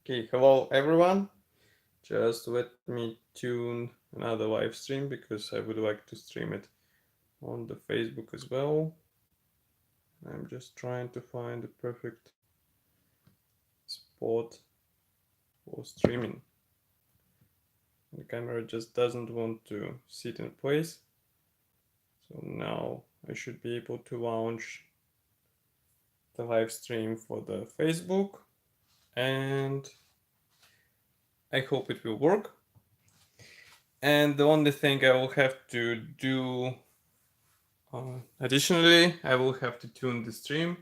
Okay, hello everyone. Just let me tune another live stream because I would like to stream it on the Facebook as well. I'm just trying to find the perfect spot for streaming. The camera just doesn't want to sit in place. So now I should be able to launch the live stream for the Facebook, and I hope it will work. And the only thing I will have to do additionally, I will have to tune the stream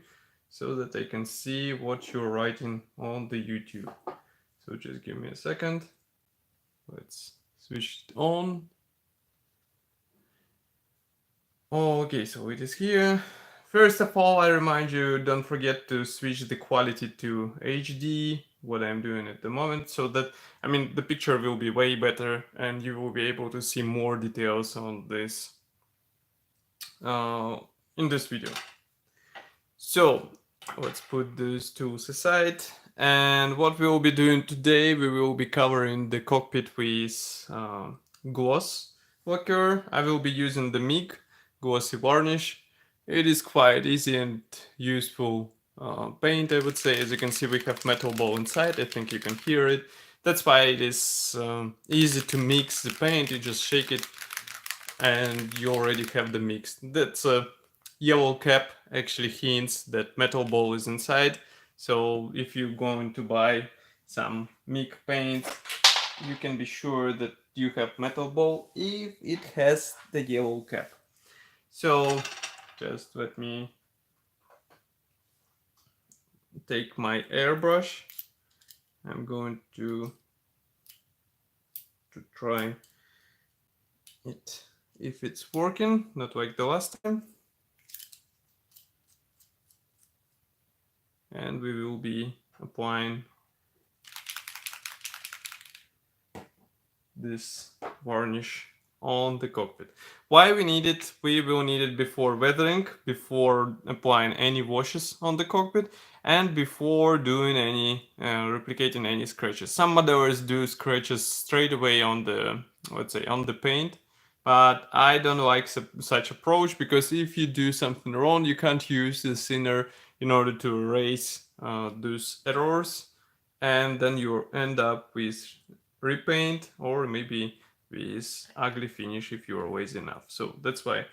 so that I can see what you're writing on the YouTube. So just give me a second. Let's switch it on. Okay, so it is here. First of all, I remind you, don't forget to switch the quality to HD, what I'm doing at the moment, so that, the picture will be way better and you will be able to see more details on this in this video. So let's put those tools aside. And what we will be doing today, we will be covering the cockpit with gloss lacquer. I will be using the Mk.V glossy varnish. It is quite easy and useful paint, I would say. As you can see, we have metal ball inside. I think you can hear it. That's why it is easy to mix the paint. You just shake it and you already have the mix. That's a yellow cap actually hints that metal ball is inside. So if you're going to buy some Mk paint, you can be sure that you have metal ball if it has the yellow cap. So just let me take my airbrush. I'm going to try it if it's working, not like the last time. And we will be applying this varnish on the cockpit. Why we need it? We will need it before weathering, before applying any washes on the cockpit, and before doing any replicating any scratches. Some modelers do scratches straight away on the, let's say, on the paint, but I don't like such approach, because if you do something wrong, you can't use the thinner in order to erase those errors, and then you end up with repaint or maybe with ugly finish if you're lazy enough. So that's why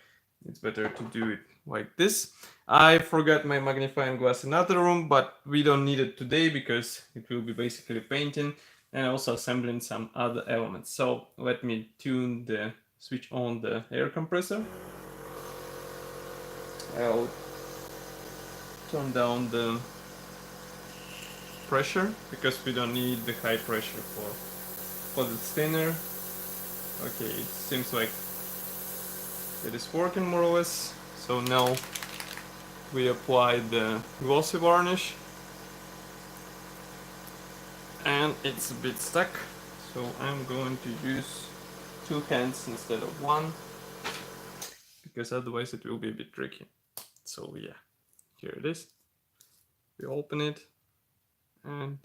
it's better to do it like this. I forgot my magnifying glass in another room, but we don't need it today because it will be basically painting and also assembling some other elements. So let me switch on the air compressor. I'll turn down the pressure because we don't need the high pressure for the thinner. Okay, it seems like it is working more or less. So now we apply the glossy varnish and it's a bit stuck, so I'm going to use 2 hands instead of 1 because otherwise it will be a bit tricky. So yeah, here it is. We open it and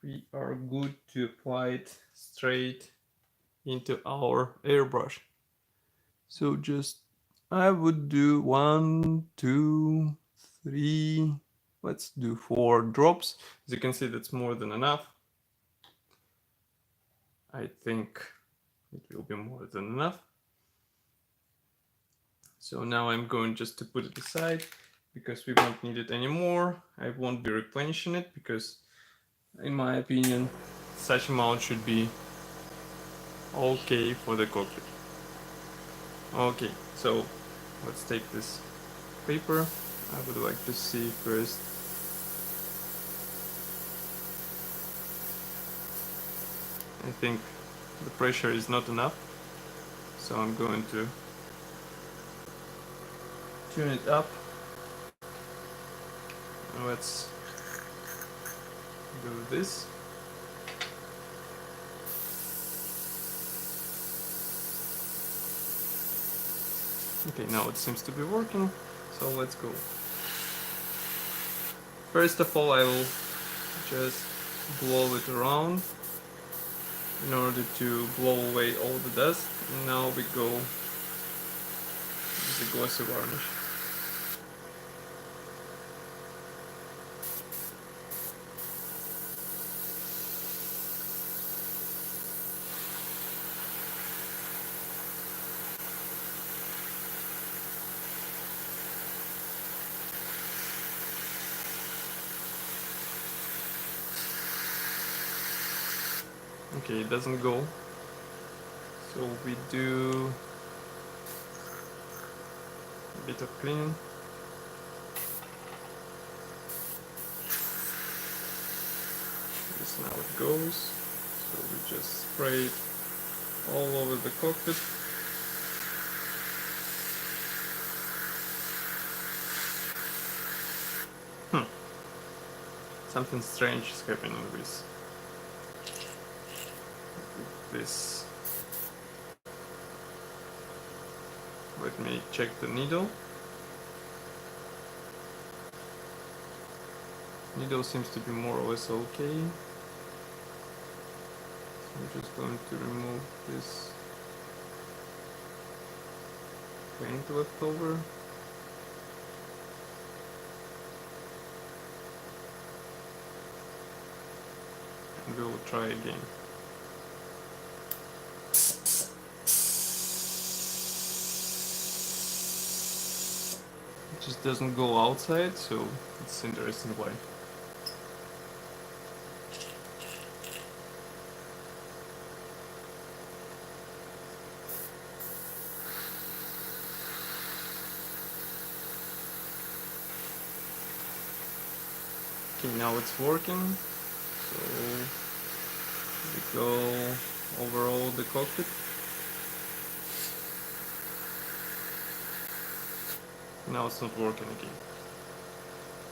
we are good to apply it straight into our airbrush. So just I would do 1, 2, 3, let's do 4 drops. As you can see, that's more than enough. I think it will be more than enough. So now I'm going just to put it aside because we won't need it anymore. I won't be replenishing it because in my opinion such amount should be okay for the cockpit. Okay, so let's take this paper. I would like to see first I think the pressure is not enough, so I'm going to tune it up. And let's do this. Okay, now it seems to be working, so let's go. First of all, I will just blow it around in order to blow away all the dust. And now we go with the glossy varnish. Okay, it doesn't go. So we do a bit of cleaning. This now it goes. So we just spray it all over the cockpit. Something strange is happening with this. Let me check the needle. Needle seems to be more or less okay. So I'm just going to remove this paint left over. And we will try again. It just doesn't go outside, so it's interesting why. Okay, now it's working. So we go over all the cockpit. Now it's not working again.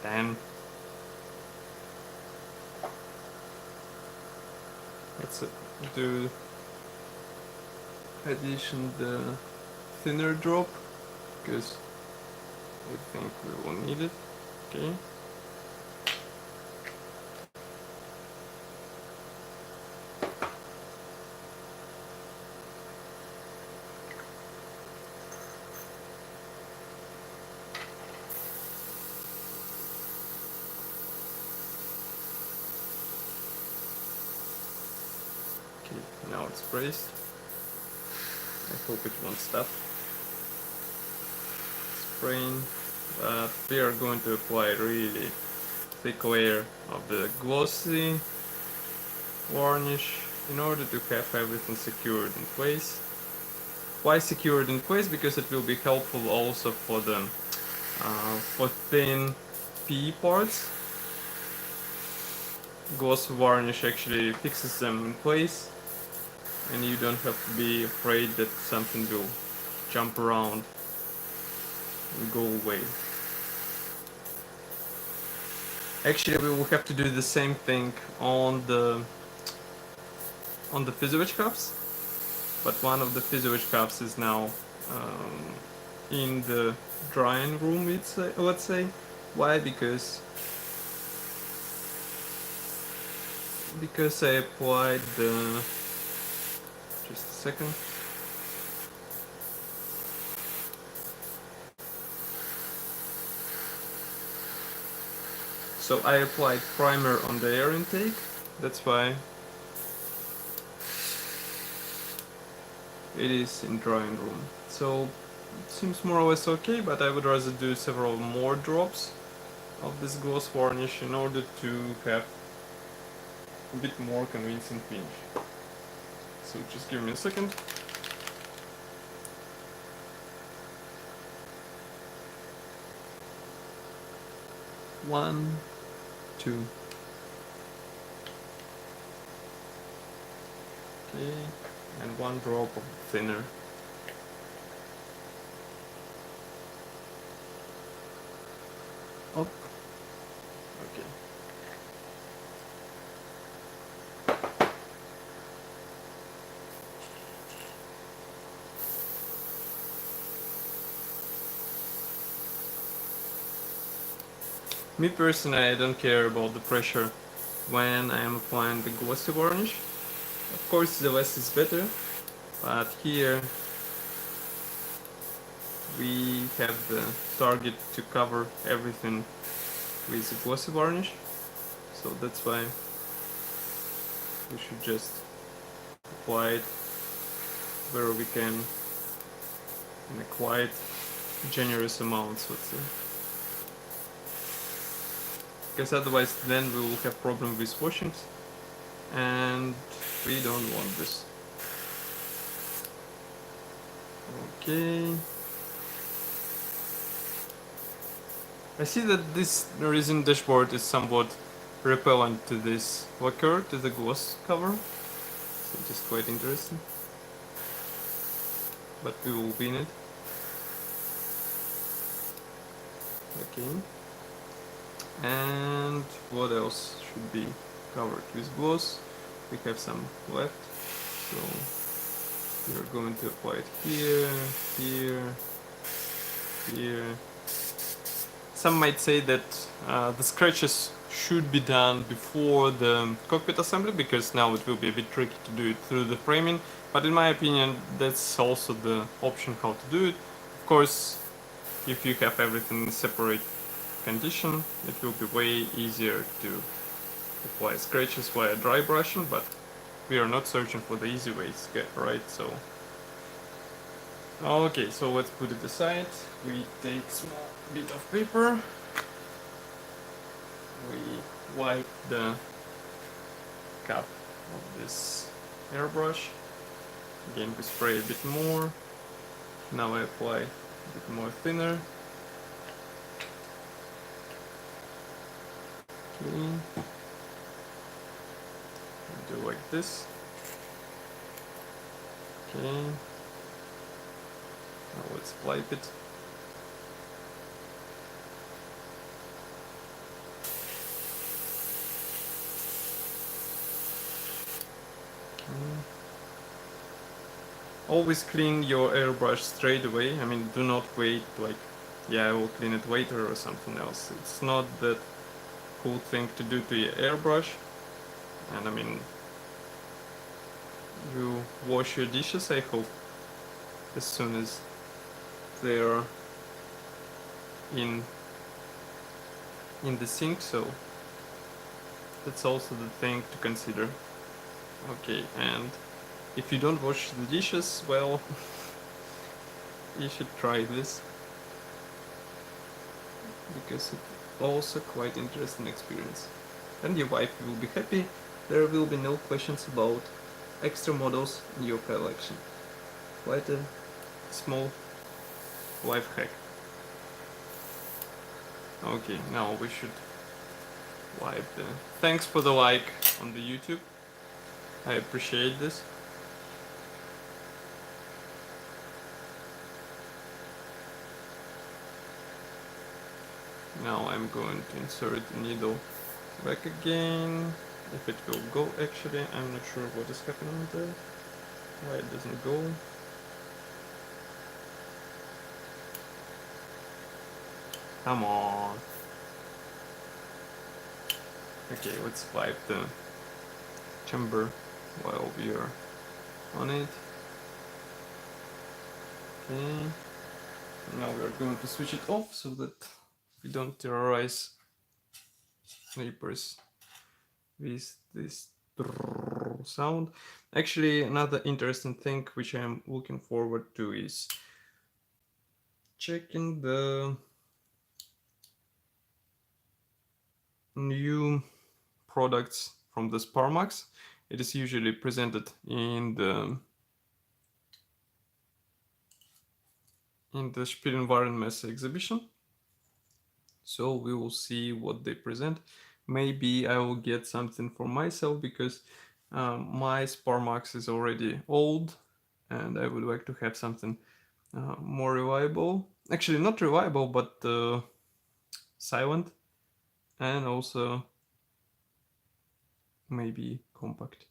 Damn. Let's do addition the thinner drop because I think we will need it. Okay. Now it's braced. I hope it won't stop spraying, but we are going to apply a really thick layer of the glossy varnish in order to have everything secured in place. Why secured in place? Because it will be helpful also for the for thin PE parts. Glossy varnish actually fixes them in place, and you don't have to be afraid that something will jump around and go away. Actually, we will have to do the same thing on the fuselage cups, but one of the fuselage cups is now in the drying room, let's say. Why? Because I applied the... Just a second. So I applied primer on the air intake, that's why it is in drying room. So it seems more or less okay, but I would rather do several more drops of this gloss varnish in order to have a bit more convincing finish. So just give me a second. One, two. Okay, and one drop of thinner. Up. Okay. Me personally, I don't care about the pressure when I am applying the glossy varnish. Of course, the less is better, but here we have the target to cover everything with the glossy varnish, so that's why we should just apply it where we can in a quite generous amounts, let's say. Because otherwise then we will have problem with washings, and we don't want this. Okay. I see that this resin dashboard is somewhat repellent to this lacquer, to the gloss cover, so just quite interesting. But we will win it. Okay. And what else should be covered with gloss? We have some left, so we are going to apply it here, here, here. Some might say that the scratches should be done before the cockpit assembly, because now it will be a bit tricky to do it through the framing, but in my opinion that's also the option how to do it. Of course, if you have everything in separate condition, it will be way easier to apply scratches via dry brushing, but we are not searching for the easy ways, right? So okay, so let's put it aside. We take small bit of paper, we wipe the cap of this airbrush, again we spray a bit more, now I apply a bit more thinner. Okay. Do like this. Okay. Now let's wipe it. Always clean your airbrush straight away. I mean, do not wait like, yeah, I will clean it later or something else. It's not that cool thing to do to your airbrush. And I mean, you wash your dishes, I hope, as soon as they are in the sink, so that's also the thing to consider. Okay, and if you don't wash the dishes, well, you should try this, because it's also quite interesting experience. And your wife will be happy. There will be no questions about extra models in your collection. Quite a small life hack. Okay, now we should wipe the... Thanks for the like on the YouTube. I appreciate this. Now I'm going to insert the needle back again. If it will go, actually, I'm not sure what is happening there. Why it doesn't go. Come on. Okay, let's wipe the chamber while we are on it. Okay. Now we are going to switch it off so that we don't terrorize neighbors with this sound. Actually, another interesting thing which I'm looking forward to is checking the new products from the Sparmax. It is usually presented in the Spielen-Warenmesse exhibition. So we will see what they present. Maybe I will get something for myself, because my Sparmax is already old and I would like to have something more reliable. Actually, not reliable, but silent, and also maybe compact.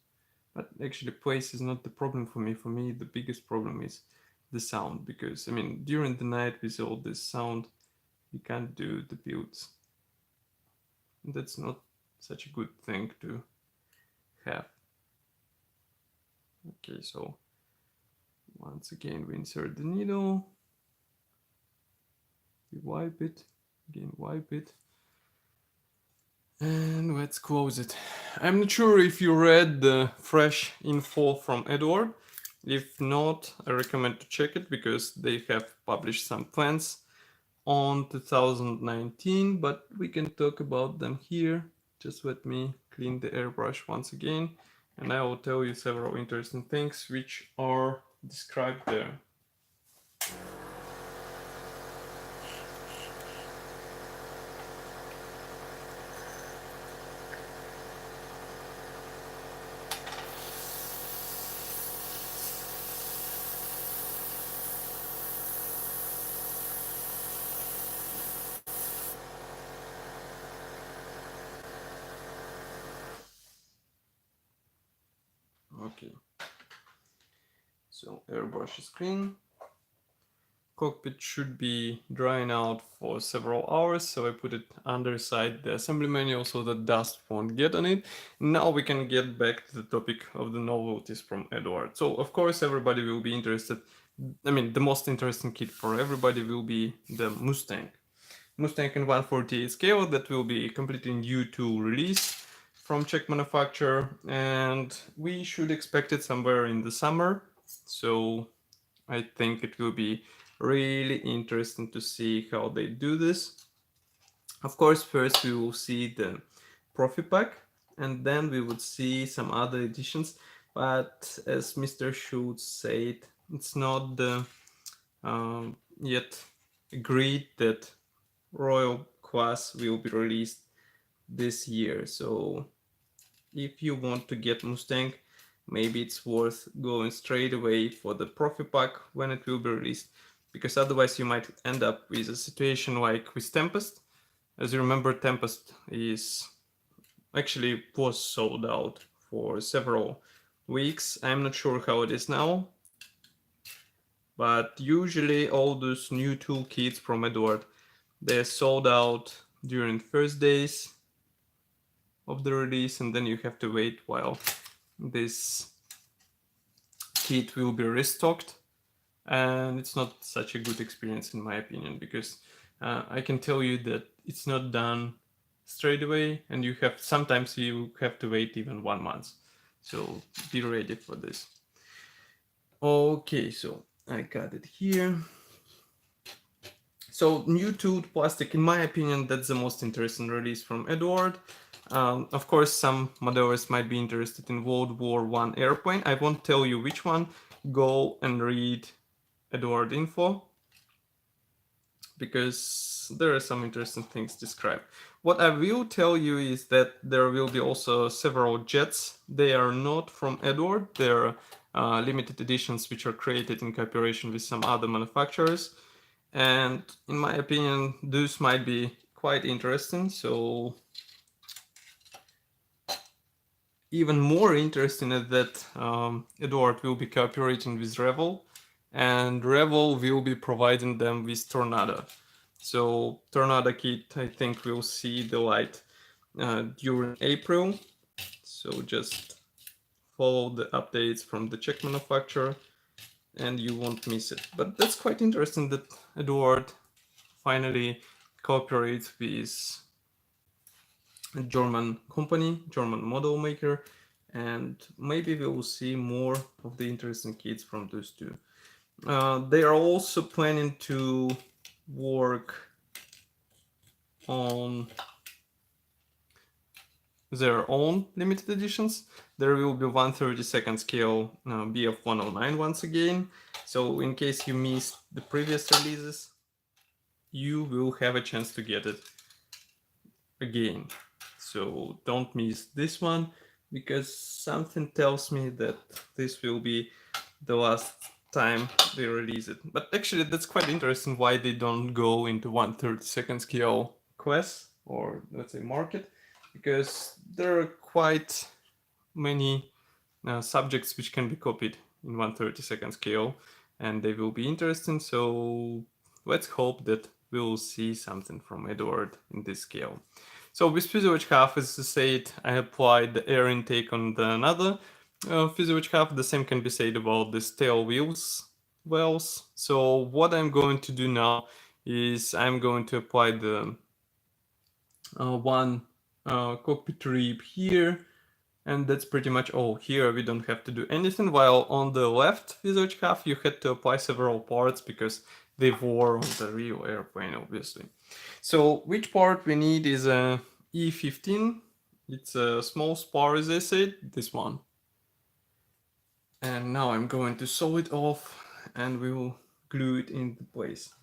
But actually, place is not the problem for me. For me, the biggest problem is the sound, because I mean, during the night with all this sound, you can't do the builds. That's not such a good thing to have. Okay, so once again we insert the needle, we wipe it, again wipe it, and let's close it. I'm not sure if you read the fresh info from Eduard. If not, I recommend to check it because they have published some plans on 2019, but we can talk about them here. Just let me clean the airbrush once again, and I will tell you several interesting things which are described there. Okay, so airbrush is clean. Cockpit should be drying out for several hours, so I put it underside the assembly manual so that dust won't get on it. Now we can get back to the topic of the novelties from Eduard. So of course everybody will be interested, I mean the most interesting kit for everybody will be the Mustang. Mustang in 148 scale, that will be a completely new tool release from Czech manufacturer, and we should expect it somewhere in the summer. So I think it will be really interesting to see how they do this. Of course, first we will see the Profipack, and then we would see some other editions. But as Mr. Schultz said, it's not the yet agreed that Royal class will be released this year. So if you want to get Mustang, maybe it's worth going straight away for the Profipack when it will be released, because otherwise you might end up with a situation like with Tempest. As you remember, Tempest was sold out for several weeks. I'm not sure how it is now, but usually all those new toolkits from Eduard, they're sold out during first days of the release, and then you have to wait while this kit will be restocked, and it's not such a good experience in my opinion, because I can tell you that it's not done straight away, and sometimes you have to wait even 1 month. So be ready for this. Okay, so I got it here. So new tooled plastic, in my opinion, that's the most interesting release from Eduard. Of course, some modelers might be interested in World War I airplane. I won't tell you which one. Go and read Eduard info, because there are some interesting things described. What I will tell you is that there will be also several jets. They are not from Eduard. They're limited editions which are created in cooperation with some other manufacturers. And in my opinion, those might be quite interesting. So even more interesting is that Eduard will be cooperating with Revol, and Revol will be providing them with Tornado. So Tornado kit, I think, will see the light during April. So just follow the updates from the Czech manufacturer and you won't miss it. But that's quite interesting that Eduard finally cooperates with a German company, German model maker, and maybe we will see more of the interesting kits from those two. They are also planning to work on their own limited editions. There will be 1/32 scale BF109 once again. So in case you missed the previous releases, you will have a chance to get it again. So don't miss this one, because something tells me that this will be the last time they release it. But actually that's quite interesting why they don't go into 1/32 scale quests, or let's say market, because there are quite many subjects which can be copied in 1/32 scale, and they will be interesting. So let's hope that we'll see something from Eduard in this scale. So with fuselage half, as I said, I applied the air intake on the another fuselage half. The same can be said about the tail wheels wells. So what I'm going to do now is I'm going to apply the one cockpit rib here, and that's pretty much all. Here we don't have to do anything, while on the left fuselage half you had to apply several parts because they were on the real airplane, obviously. So which part we need is a E15. It's a small spar, as I said, this one. And now I'm going to sew it off and we will glue it into place.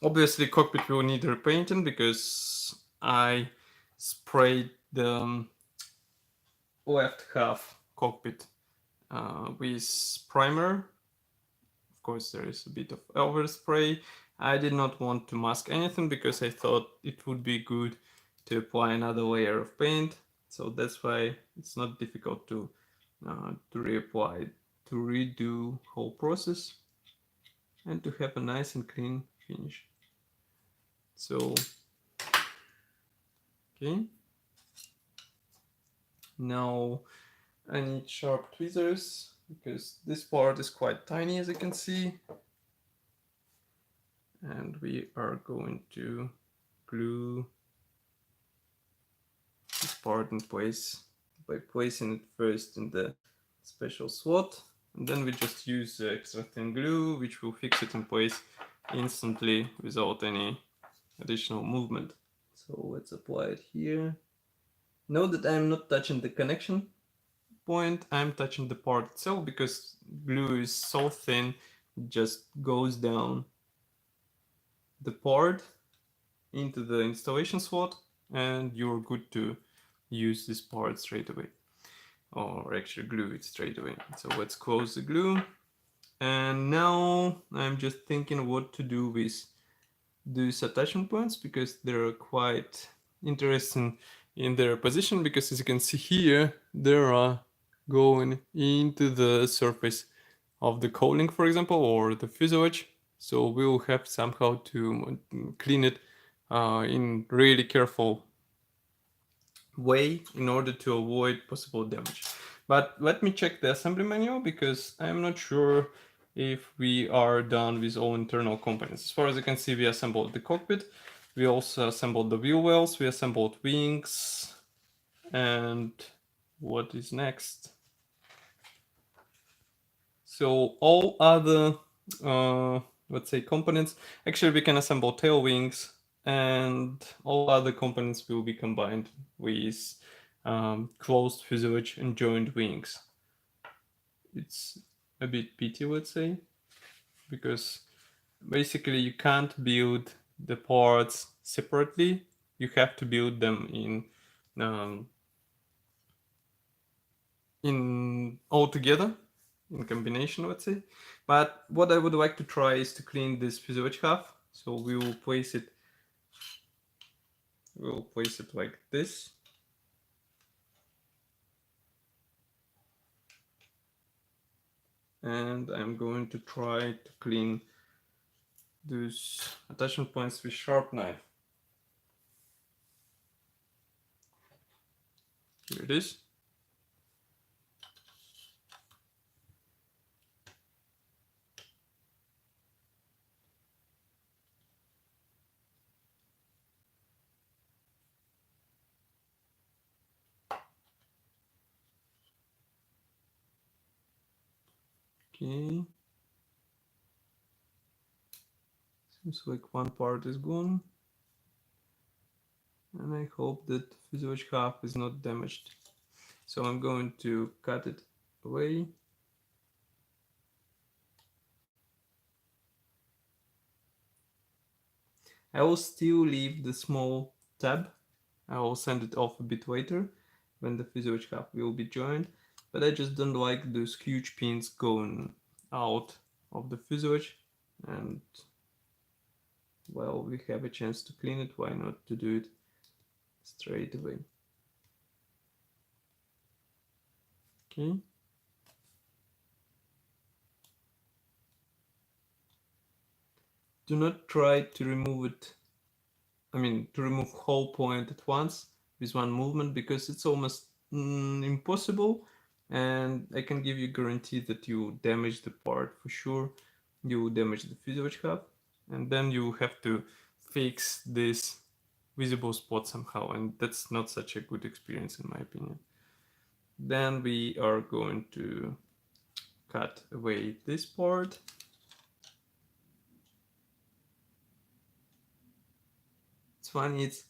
Obviously cockpit will need repainting because I sprayed the left half cockpit with primer. Of course there is a bit of overspray. I did not want to mask anything because I thought it would be good to apply another layer of paint. So that's why it's not difficult to reapply, to redo whole process and to have a nice and clean finish. So, okay. Now I need sharp tweezers because this part is quite tiny, as you can see. And we are going to glue this part in place by placing it first in the special slot, and then we just use the extra thin glue, which will fix it in place instantly without any additional movement. So let's apply it here. Note that I'm not touching the connection point, I'm touching the part itself because glue is so thin, it just goes down the part into the installation slot and you're good to use this part straight away, or actually glue it straight away. So let's close the glue, and now I'm just thinking what to do with these attachment points because they're quite interesting in their position, because as you can see here they are going into the surface of the cowling, for example, or the fuselage. So we'll have somehow to clean it in really careful way in order to avoid possible damage. But let me check the assembly manual because I'm not sure if we are done with all internal components. As far as you can see, we assembled the cockpit, we also assembled the wheel wells, we assembled wings, and what is next? So all other, let's say, components, actually we can assemble tail wings, and all other components will be combined with closed fuselage and joined wings. It's a bit pity, let's say, because basically you can't build the parts separately. You have to build them in all together, in combination, let's say. But what I would like to try is to clean this fuselage half. So we will place it. We'll place it like this. And I'm going to try to clean those attachment points with sharp knife. Here it is. Okay. Seems like one part is gone. And I hope that the fuselage half is not damaged. So I'm going to cut it away. I will still leave the small tab. I will send it off a bit later when the fuselage half will be joined, but I just don't like those huge pins going out of the fuselage, and well, we have a chance to clean it, why not to do it straight away. Okay. Do not try to remove it I mean, to remove whole point at once with one movement, because it's almost impossible. And I can give you guarantee that you damage the part for sure. You damage the fuselage hub, and then you have to fix this visible spot somehow, and that's not such a good experience in my opinion. Then we are going to cut away this part. It's funny, it's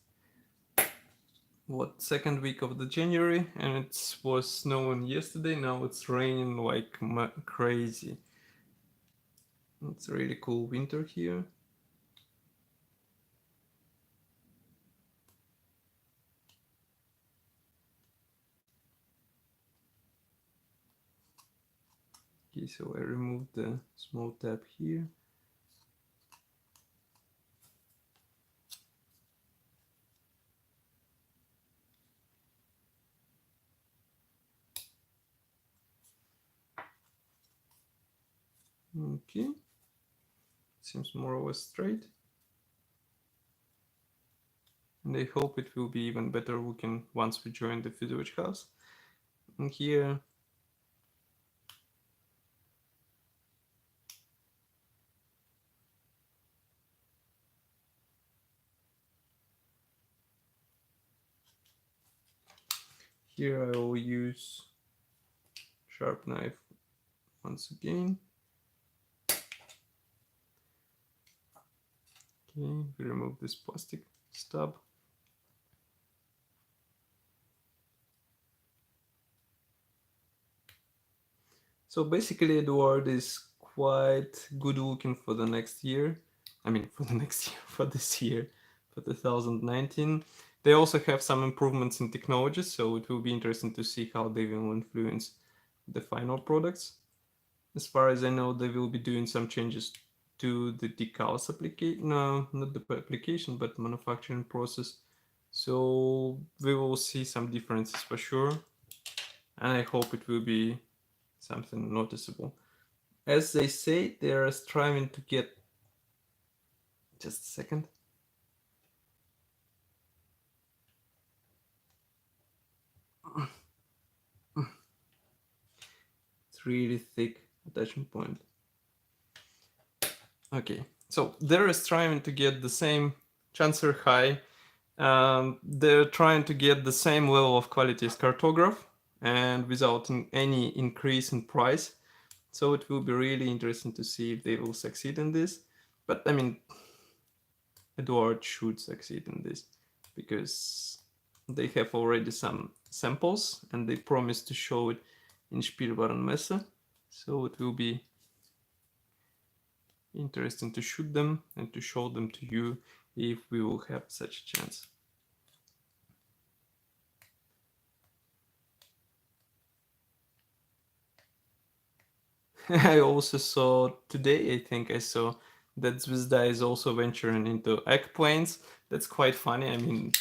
what, second week of the January, and it was snowing yesterday. Now it's raining like crazy. It's a really cool winter here. Okay, so I removed the small tab here. Okay, seems more or less straight. And I hope it will be even better looking once we join the fuselage house. And here, I will use sharp knife once again. Okay, we remove this plastic stub. So basically Eduard is quite good looking for the next year. I mean, for the next year, for this year, for 2019. They also have some improvements in technology, so it will be interesting to see how they will influence the final products. As far as I know, they will be doing some changes to the decals application, no, not the application, but manufacturing process. So we will see some differences for sure, and I hope it will be something noticeable. As they say, they are striving to get. Just a second. It's really thick attachment point. Okay, so they're striving to get the same chancer high. They're trying to get the same level of quality as cartograph, and without any increase in price. So it will be really interesting to see if they will succeed in this. But I mean, Eduard should succeed in this because they have already some samples and they promise to show it in Spielwarenmesse. So it will be interesting to shoot them and to show them to you if we will have such a chance. I also saw today, I think I saw that Zvezda is also venturing into egg planes. That's quite funny. I mean,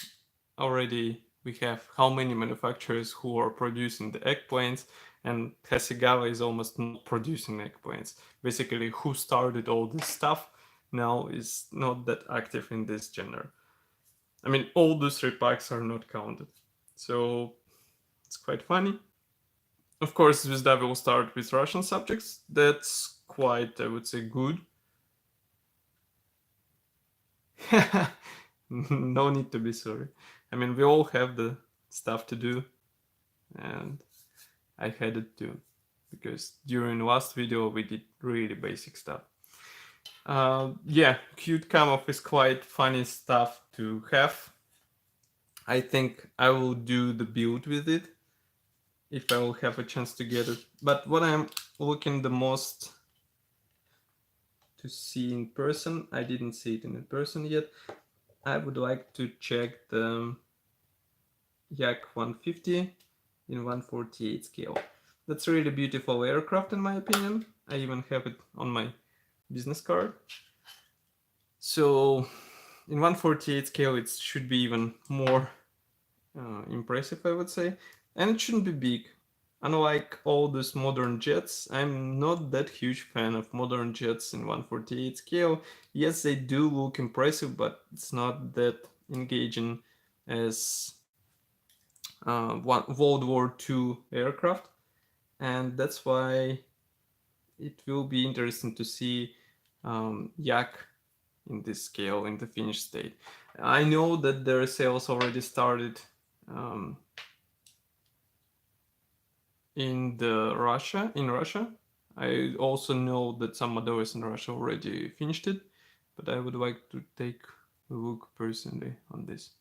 already we have how many manufacturers who are producing the egg planes, and Hasegawa is almost not producing egg planes. Basically, who started all this stuff now is not that active in this genre. I mean, all those repacks are not counted. So it's quite funny. Of course, Zvezda will start with Russian subjects. That's quite, I would say, good. No need to be sorry. I mean, we all have the stuff to do, and I had it too, because during last video we did really basic stuff. Yeah, cute come-off is quite funny stuff to have. I think I will do the build with it if I will have a chance to get it. But what I'm looking the most to see in person, I didn't see it in person yet. I would like to check the Yak 150 in 148 scale. That's a really beautiful aircraft in my opinion. I even have it on my business card. So in 148 scale it should be even more impressive, I would say. And it shouldn't be big. unlike all these modern jets, I'm not that huge fan of modern jets in 1/48 scale. Yes, they do look impressive, but it's not that engaging as World War II aircraft, and that's why it will be interesting to see Yak in this scale in the finished state. I know that their sales already started um, in Russia. I also know that some models in Russia already finished it, but I would like to take a look personally on this.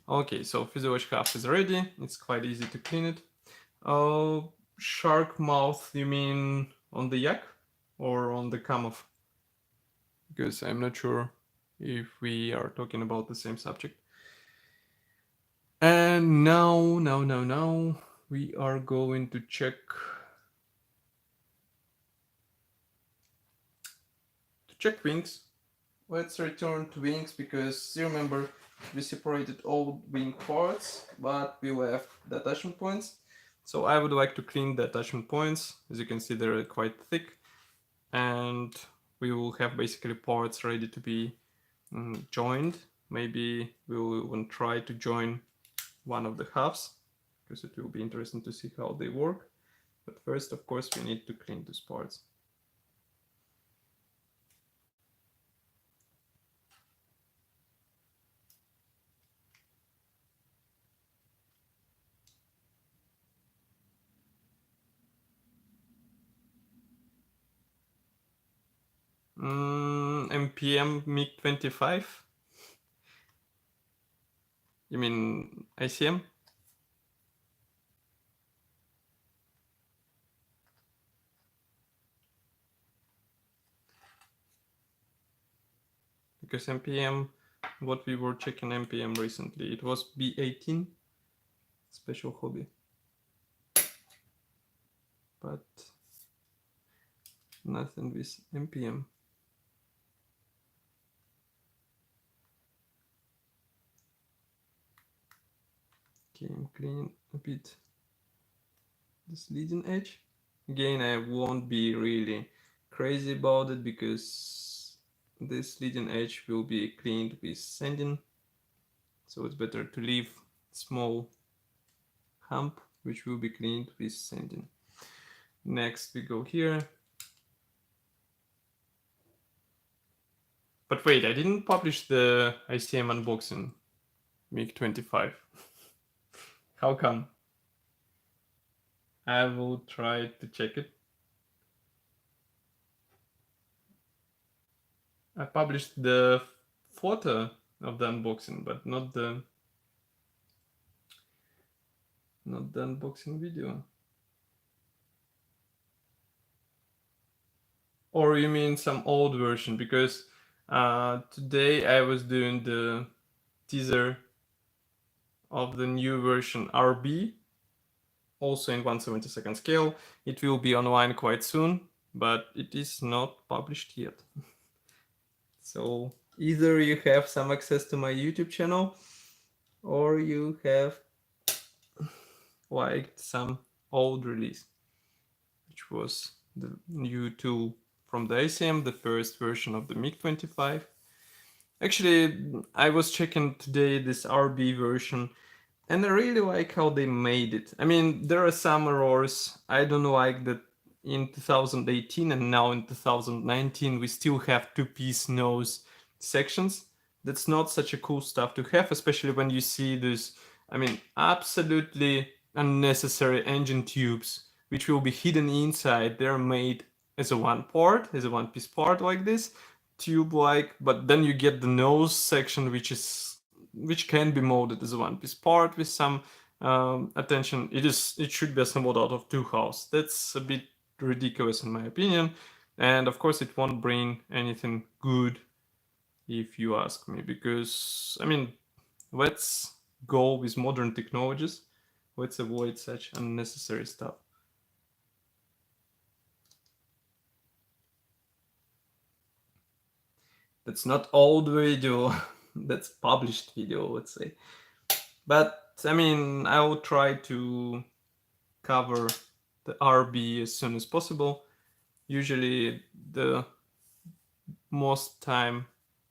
Okay, so fuselage half is ready. It's quite easy to clean it. Shark mouth, you mean on the yak or on the Kamov? Because I'm not sure if we are talking about the same subject. And now we are going to check wings. Let's return to wings because you remember we separated all wing parts, but we left the attachment points. So I would like to clean the attachment points. As you can see, they're quite thick, and we will have basically parts ready to be joined. Maybe we will even try to join one of the halves because it will be interesting to see how they work. But first, of course, we need to clean these parts. MPM Mk.V. You mean ICM? Because MPM, what we were checking MPM recently, it was B18 special hobby. But nothing with MPM. Okay, I'm cleaning a bit this leading edge. Again, I won't be really crazy about it because this leading edge will be cleaned with sanding. So it's better to leave small hump which will be cleaned with sanding. Next we go here. But wait, I didn't publish the ICM unboxing Mk.V. How come? I will try to check it. I published the photo of the unboxing, but not the unboxing video. Or you mean some old version? Because today I was doing the teaser of the new version RB, also in 1/72 scale. It will be online quite soon, but it is not published yet. So either you have some access to my YouTube channel, or you have liked some old release, which was the new tool from the ICM, the first version of the Mk.V. Actually, I was checking today this RB version, and I really like how they made it. I mean, there are some errors. I don't like that in 2018 and now in 2019 we still have two-piece nose sections. That's not such a cool stuff to have, especially when you see this, I mean, absolutely unnecessary engine tubes which will be hidden inside. They're made as a one part, as a one-piece part like this, tube-like, but then you get the nose section which can be molded as a one-piece part with some attention. It should be assembled out of two halves. That's a bit ridiculous in my opinion, and of course it won't bring anything good if you ask me, because I mean, let's go with modern technologies. Let's avoid such unnecessary stuff. That's not old video, that's published video, let's say. But I mean, I will try to cover the RB as soon as possible. Usually the most time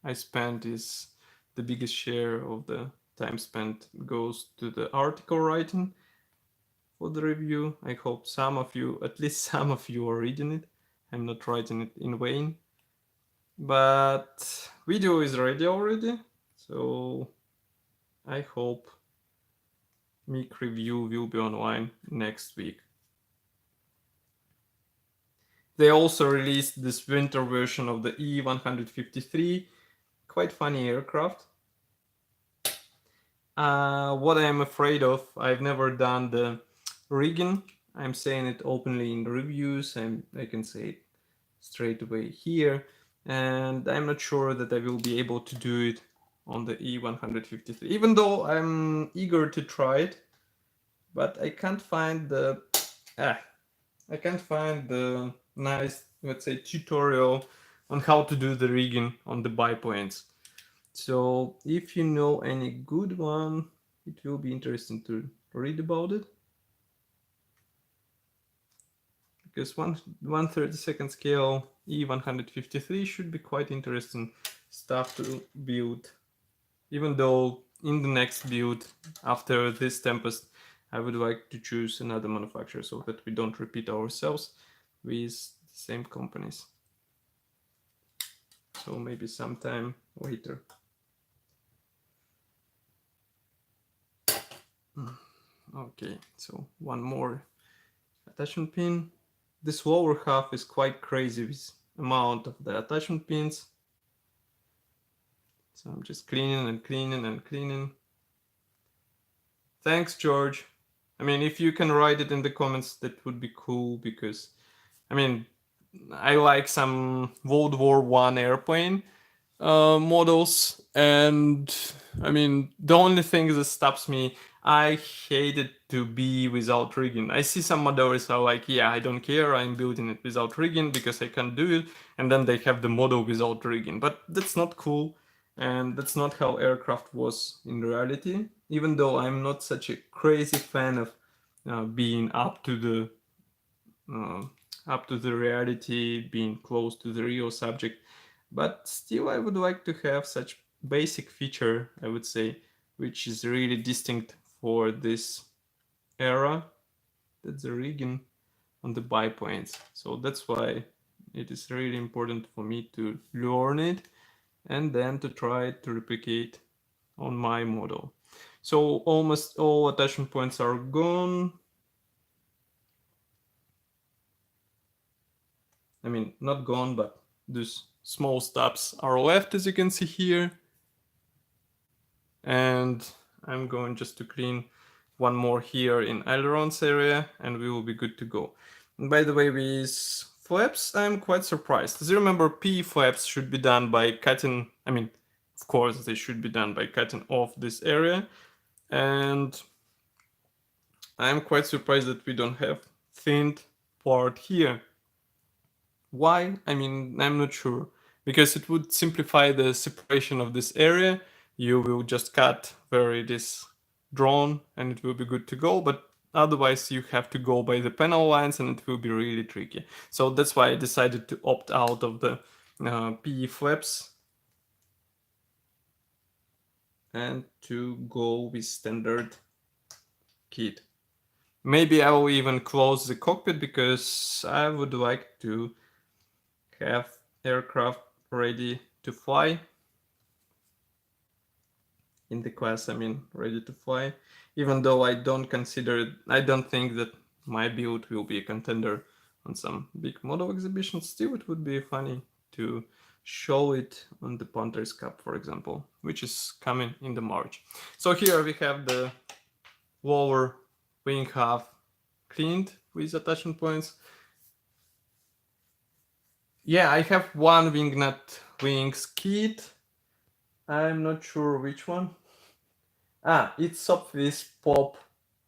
I spend is the biggest share of the time spent goes to the article writing for the review. I hope some of you, at least some of you, are reading it. I'm not writing it in vain. But video is ready already, so I hope Mk review will be online next week. They also released this winter version of the E153, quite funny aircraft. What I'm afraid of, I've never done the rigging. I'm saying it openly in the reviews, I can say it straight away here, and I'm not sure that I will be able to do it on the E153, even though I'm eager to try it, but I can't find the nice, let's say, tutorial on how to do the rigging on the biplanes. So if you know any good one, it will be interesting to read about it. Because 1/32 scale E153 should be quite interesting stuff to build. Even though in the next build, after this Tempest, I would like to choose another manufacturer so that we don't repeat ourselves with the same companies. So maybe sometime later. Okay, so one more attachment pin. This lower half is quite crazy with amount of the attachment pins. So I'm just cleaning and cleaning and cleaning. Thanks, George. I mean, if you can write it in the comments, that would be cool, because, I mean, I like some World War I airplane models, and I mean, the only thing that stops me, I hate it to be without rigging. I see some models are like, yeah, I don't care, I'm building it without rigging because I can't do it, and then they have the model without rigging, but that's not cool, and that's not how aircraft was in reality, even though I'm not such a crazy fan of being up to the reality, being close to the real subject. But still, I would like to have such basic feature, I would say, which is really distinct for this era. That's the rigging on the biplanes. So that's why it is really important for me to learn it and then to try to replicate on my model. So almost all attachment points are gone. I mean, not gone, but these small stubs are left, as you can see here. And I'm going just to clean one more here in ailerons area, and we will be good to go. And by the way, with flaps, I'm quite surprised. As you remember, P flaps should be done by cutting, I mean, of course, they should be done by cutting off this area. And I'm quite surprised that we don't have thinned part here. Why? I mean, I'm not sure, because it would simplify the separation of this area. You will just cut where it is drawn and it will be good to go, but otherwise you have to go by the panel lines and it will be really tricky. So that's why I decided to opt out of the PE flaps and to go with standard kit. Maybe I will even close the cockpit, because I would like to have aircraft ready to fly in the class, I mean, ready to fly, even though I don't think that my build will be a contender on some big model exhibitions. Still, it would be funny to show it on the Panthers Cup, for example, which is coming in the March. So here we have the lower wing half cleaned with attachment points. Yeah, I have one wingnut wings kit. I'm not sure which one. It's up with Pop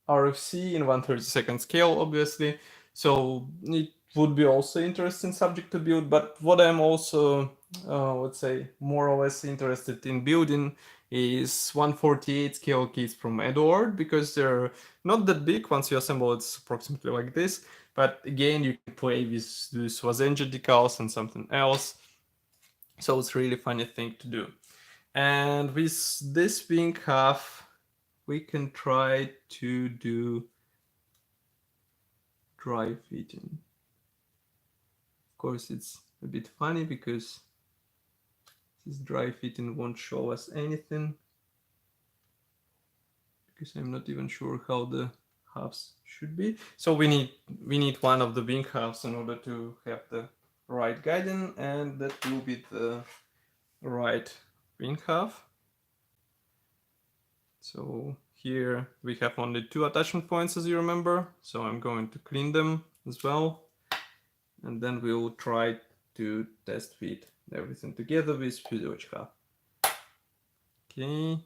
RFC in 1/32 scale, obviously. So it would be also interesting subject to build, but what I'm also, let's say, more or less interested in building is 148 scale keys from Eduard, because they're not that big. Once you assemble, it's approximately like this, but again, you can play with these Wazenja decals and something else, so it's really funny thing to do. And with this wing half, we can try to do dry fitting. Of course, it's a bit funny because this dry fitting won't show us anything, because I'm not even sure how the halves should be. So we need one of the wing halves in order to have the right guiding, and that will be the right wing half. So here we have only 2 attachment points, as you remember, so I'm going to clean them as well, and then we'll try to test fit everything together with fuselage half. Okay.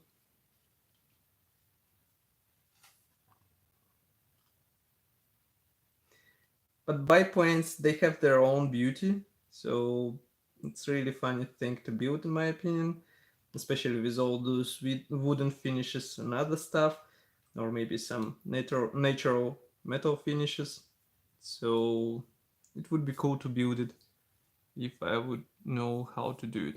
But biplanes, they have their own beauty, so it's really funny thing to build, in my opinion, especially with all those wooden finishes and other stuff, or maybe some natural metal finishes. So it would be cool to build it if I would know how to do it.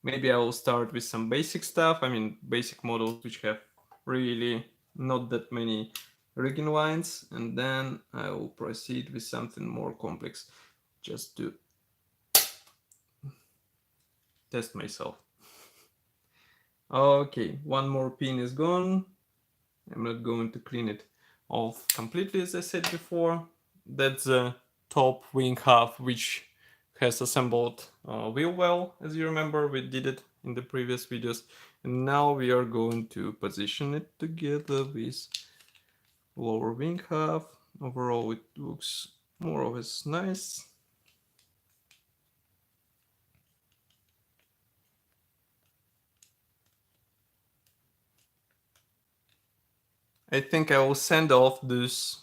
Maybe I will start with some basic stuff, I mean basic models which have really not that many rigging lines, and then I will proceed with something more complex just to test myself. Okay, one more pin is gone. I'm not going to clean it off completely, as I said before. That's the top wing half, which has assembled wheel well. As you remember, we did it in the previous videos, and now we are going to position it together with lower wing half. Overall, it looks more or less nice. I think I will send off these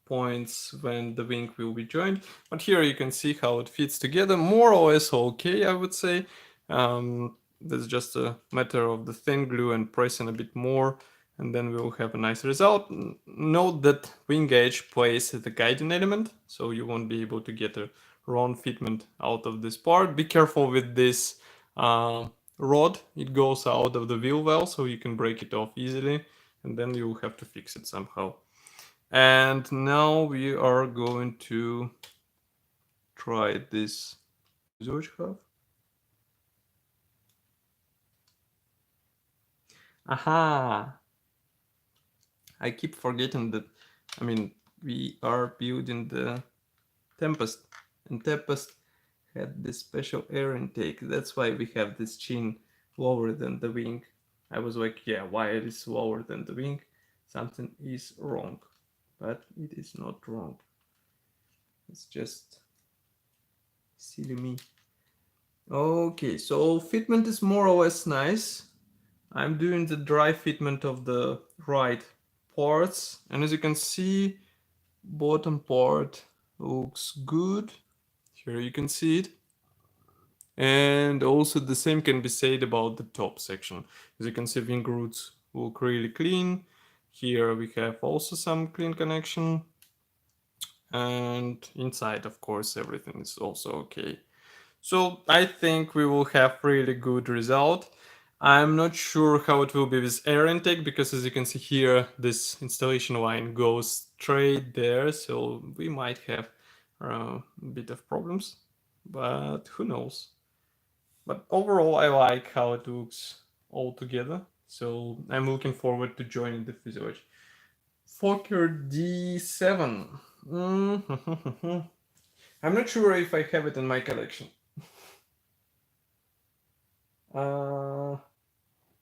points when the wing will be joined, but here you can see how it fits together, more or less okay, I would say. That's just a matter of the thin glue and pressing a bit more, and then we'll have a nice result. Note that wing edge plays the guiding element, so you won't be able to get a round fitment out of this part. Be careful with this rod, it goes out of the wheel well, so you can break it off easily, and then you'll have to fix it somehow. And now we are going to try this fuselage half. Aha! I keep forgetting that, I mean, we are building the Tempest, and Tempest had this special air intake. That's why we have this chin lower than the wing. I was like, yeah, why it is lower than the wing? Something is wrong. But it is not wrong. It's just silly me. Okay, so fitment is more or less nice. I'm doing the dry fitment of the right parts, and as you can see, bottom part looks good. Here you can see it. And also the same can be said about the top section. As you can see, wing roots look really clean. Here we have also some clean connection. And inside, of course, everything is also okay. So I think we will have really good result. I'm not sure how it will be with air intake, because as you can see here, this installation line goes straight there, so we might have a bit of problems, but who knows. But overall, I like how it looks all together, so I'm looking forward to joining the fuselage. Fokker D7. I'm not sure if I have it in my collection.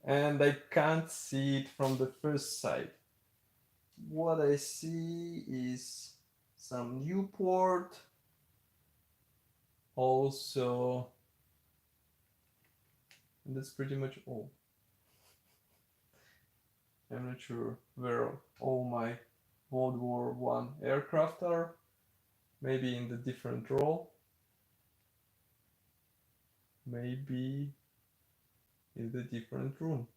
And I can't see it from the first sight. What I see is some Newport, also, and that's pretty much all. I'm not sure where all my World War I aircraft are. Maybe in the different row. Maybe in the different room.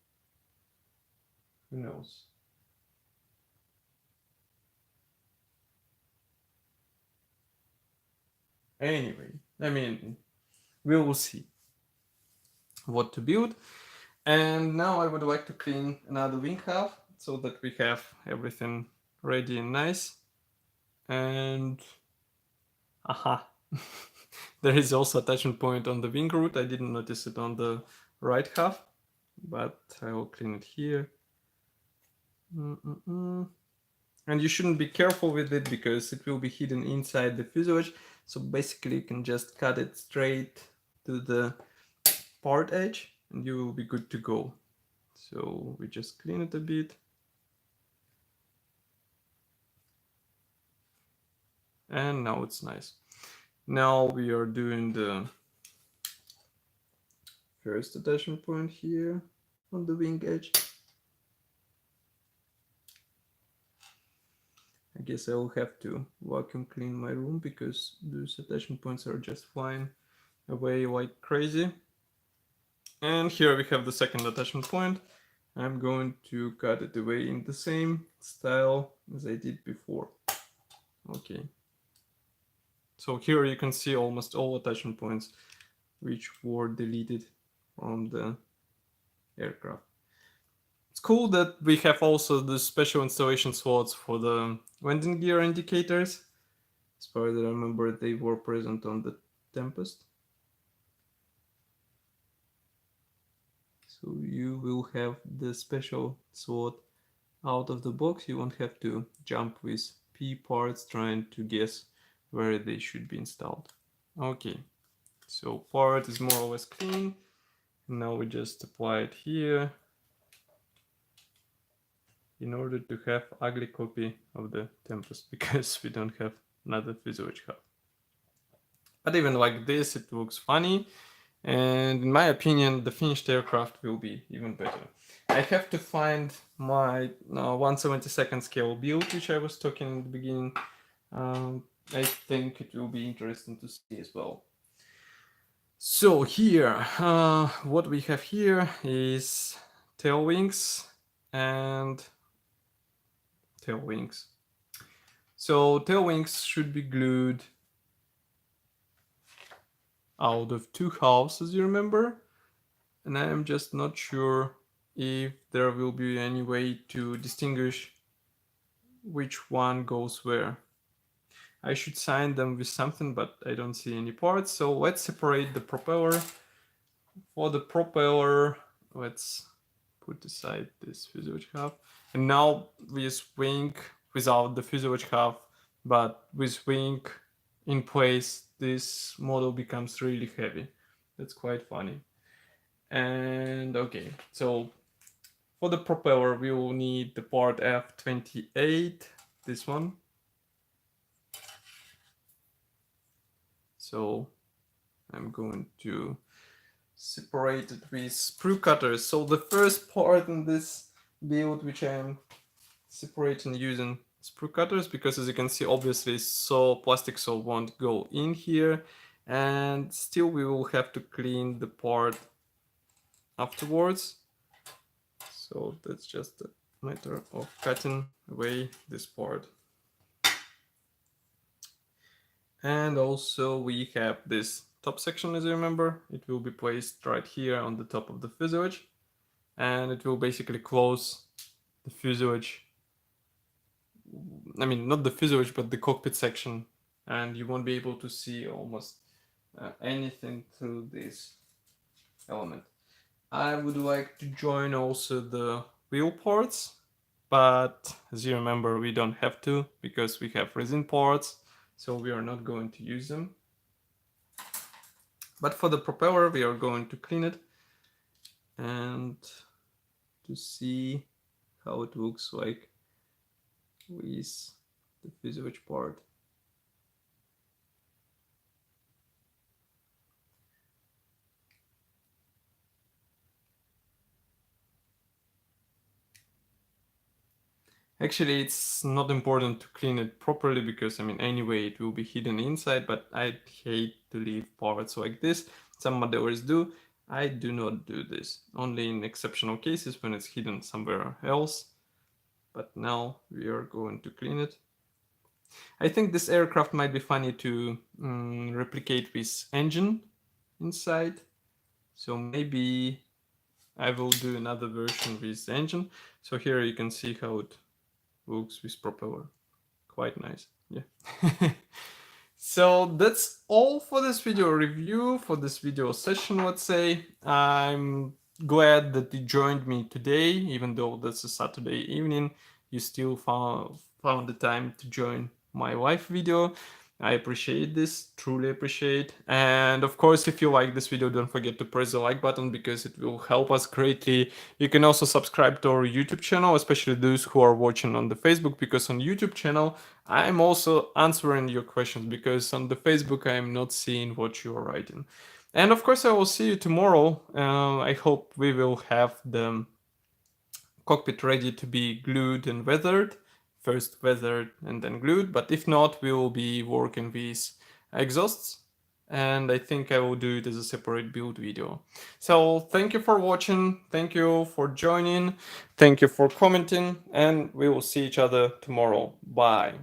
Who knows? Anyway, I mean, we will see what to build. And now I would like to clean another wing half so that we have everything ready and nice. And aha, there is also attachment point on the wing root. I didn't notice it on the right half, but I will clean it here. And you shouldn't be careful with it because it will be hidden inside the fuselage. So basically you can just cut it straight to the part edge and you will be good to go. So we just clean it a bit. And now it's nice. Now we are doing the first attachment point here on the wing edge. I guess I will have to vacuum clean my room because those attachment points are just flying away like crazy. And here we have the second attachment point. I'm going to cut it away in the same style as I did before. Okay. So here you can see almost all attachment points which were deleted from the aircraft. It's cool that we have also the special installation slots for the landing gear indicators. As far as I remember, they were present on the Tempest. So you will have the special slot out of the box. You won't have to jump with P parts trying to guess where they should be installed. Okay, so part is more or less clean. Now we just apply it here in order to have ugly copy of the Tempest because we don't have another fuselage hub. But even like this, it looks funny. And in my opinion, the finished aircraft will be even better. I have to find my 1/72 scale build, which I was talking in the beginning. I think it will be interesting to see as well. So here, what we have here is tail wings and tail wings. So tail wings should be glued out of two halves, as you remember. And I am just not sure if there will be any way to distinguish which one goes where. I should sign them with something, but I don't see any parts. So let's separate the propeller. For the propeller, let's put aside this fuselage half. And now with wing without the fuselage half, but with wing in place, this model becomes really heavy. That's quite funny. And okay, so for the propeller, we will need the part F28, this one. So I'm going to separate it with sprue cutters. So the first part in this build, which I'm separating using sprue cutters, because as you can see, obviously, so plastic sole won't go in here, and still we will have to clean the part afterwards. So that's just a matter of cutting away this part. And also we have this top section, as you remember. It will be placed right here on the top of the fuselage, and it will basically close the fuselage. I mean, not the fuselage, but the cockpit section, and you won't be able to see almost anything through this element. I would like to join also the wheel parts, but as you remember, we don't have to because we have resin parts, so we are not going to use them. But for the propeller, we are going to clean it and to see how it looks like with the fuselage part. Actually, it's not important to clean it properly because, I mean, anyway, it will be hidden inside, but I hate to leave parts like this. Some modelers do. I do not do this, only in exceptional cases when it's hidden somewhere else. But now we are going to clean it. I think this aircraft might be funny to replicate with engine inside. So maybe I will do another version with engine. So here you can see how it looks with propeller. Quite nice, yeah. So that's all for this video review, for this video session, let's say. I'm glad that you joined me today, even though that's a Saturday evening. You still found the time to join my live video. I appreciate this, truly appreciate. And of course, if you like this video, don't forget to press the like button because it will help us greatly. You can also subscribe to our YouTube channel, especially those who are watching on the Facebook, because on YouTube channel, I'm also answering your questions because on the Facebook, I am not seeing what you are writing. And of course, I will see you tomorrow. I hope we will have the cockpit ready to be glued and weathered. First weathered and then glued, but if not, we will be working with exhausts. And I think I will do it as a separate build video. So thank you for watching, thank you for joining, thank you for commenting, and we will see each other tomorrow. Bye.